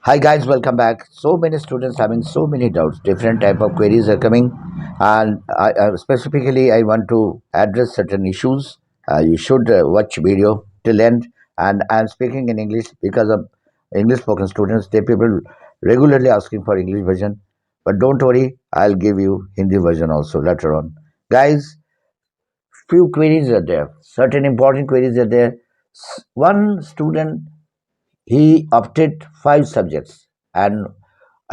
Hi guys, welcome back. So many students having so many doubts. Different type of queries are coming, and specifically I want to address certain issues. You should watch video till end. And I'm speaking in English because of English spoken students. They people regularly asking for English version, but don't worry, I'll give you Hindi version also later on. Guys, few queries are there. Certain important queries are there. One student he opted five subjects and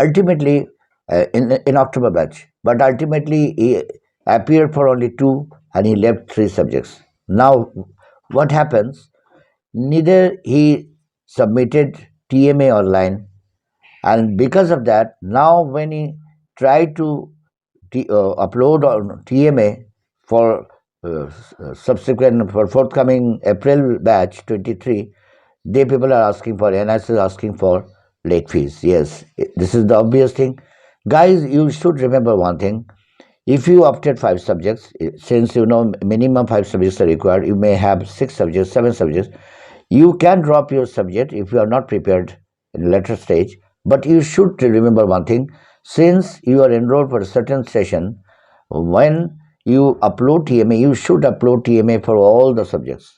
ultimately in October batch, but ultimately he appeared for only two and he left three subjects. Now, what happens? Neither he submitted TMA online, and because of that, now when he tried to upload on TMA for subsequent for forthcoming April batch 23, they people are asking for NIOS is asking for late fees. Yes, this is the obvious thing. Guys, you should remember one thing. If you opted five subjects, since you know minimum five subjects are required, you may have six subjects, seven subjects. You can drop your subject if you are not prepared in later stage. But you should remember one thing. Since you are enrolled for a certain session, when you upload TMA, you should upload TMA for all the subjects.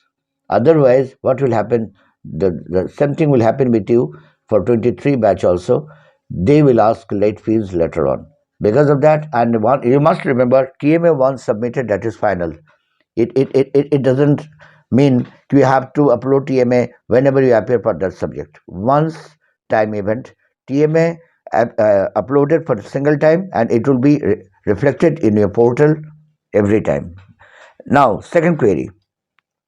Otherwise, what will happen? The same thing will happen with you for 23 batch also. They will ask late fees later on. Because of that, and you must remember, TMA once submitted, that is final. It doesn't mean you have to upload TMA whenever you appear for that subject. Once time event, TMA uploaded for a single time and it will be reflected in your portal every time. Now, second query.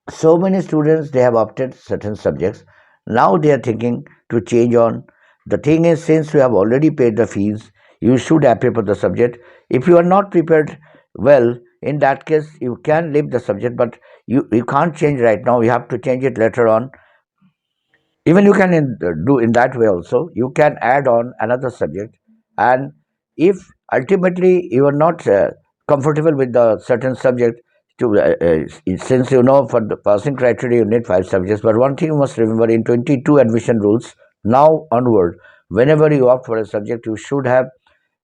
So many students they have opted certain subjects. Now they are thinking to change on. The thing is, since you have already paid the fees, you should appear for the subject. If you are not prepared well, in that case, you can leave the subject, but you can't change right now. You have to change it later on. Even you can do in that way also. You can add on another subject, and if ultimately you are not comfortable with the certain subject, since you know for the passing criteria you need five subjects. But one thing you must remember, in 22 admission rules now onward, whenever you opt for a subject, you should have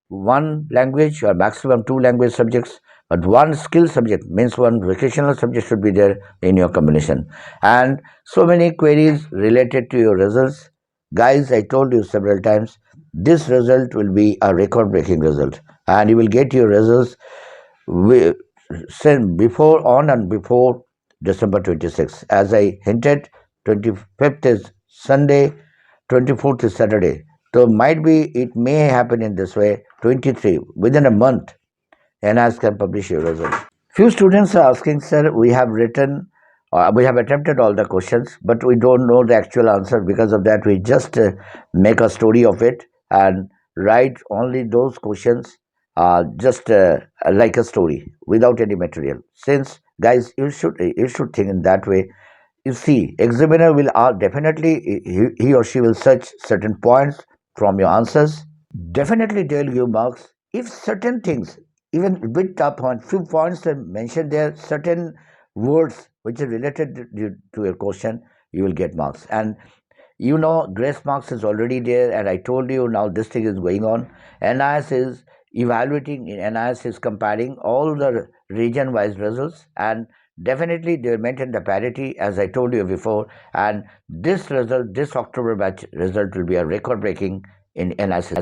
one language or maximum two language subjects, but one skill subject means one vocational subject should be there in your combination. And so many queries related to your results. Guys, I told you several times, this result will be a record breaking result, and you will get your results sent before on and before December 26th. As I hinted, 25th is Sunday, 24th is Saturday. So might be it may happen in this way. 23 within a month, NIOS can publish your result. Few students are asking, sir, we have attempted all the questions, but we don't know the actual answer. Because of that, we just make a story of it and write only those questions, just like a story without any material. Since guys, you should think in that way. You see, examiner will definitely he or she will search certain points from your answers. Definitely, they will give marks if certain things, even bit top point, few points are mentioned there, certain words which are related to your question, you will get marks. And you know, grace marks is already there, and I told you now this thing is going on. NIS is evaluating, NIS is comparing all the region wise results, and definitely they will maintain the parity as I told you before. And this result, this October batch result will be a record breaking in NIS